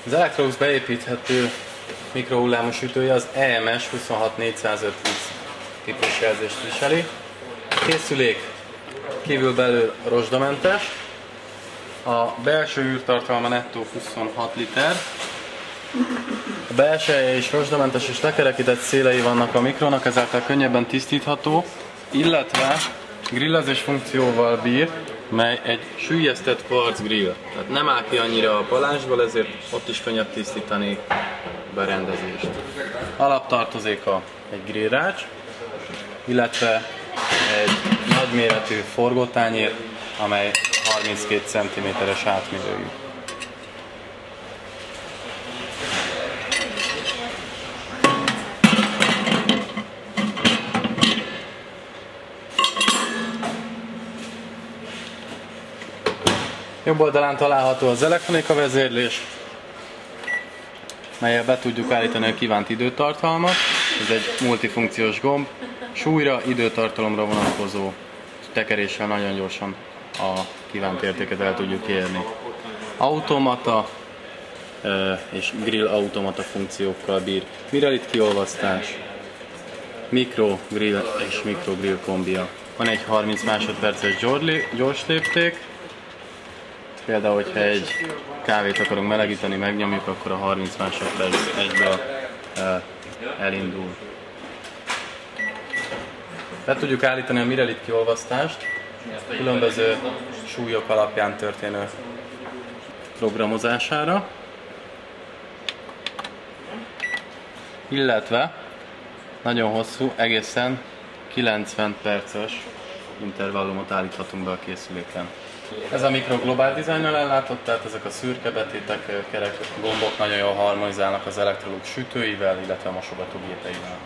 Az Electrolux beépíthető mikrohullámú sütője az EMS 26405X típus jelzést viseli. A készülék kívül-belül rozsdamentes. A belső űrtartalma nettó 26 liter. A belseje is rozsdamentes és lekerekített szélei vannak a mikronak, ezáltal könnyebben tisztítható, illetve grillezés funkcióval bír, mely egy süllyesztett kvarc grill. Tehát nem áll ki annyira a palásból, ezért ott is könnyebb tisztítani a berendezést. Alaptartozéka egy grillrács, illetve egy nagyméretű forgótányér, amely 32 cm-es átmérőjű. Jobb oldalán található az elektronika vezérlés, mellyel be tudjuk állítani a kívánt időtartalmat. Ez egy multifunkciós gomb, súlyra, időtartalomra vonatkozó tekeréssel nagyon gyorsan a kívánt értéket el tudjuk érni. Automata és grill automata funkciókkal bír. Mirelit kiolvasztás, mikrogrill és mikrogrill kombija. Van egy 30 másodperces gyors lépték. Például, hogyha egy kávét akarunk melegíteni, megnyomjuk, akkor a 30 másodperc egyből elindul. Be tudjuk állítani a Mirelit kiolvasztást, különböző súlyok alapján történő programozására, illetve nagyon hosszú, egészen 90 perces intervallumot állíthatunk be a készüléken. Ez a mikro globál dizájnnal ellátott, tehát ezek a szürke betétek, kerek gombok nagyon jól harmonizálnak az Electrolux sütőivel, illetve a mosogatógépeivel.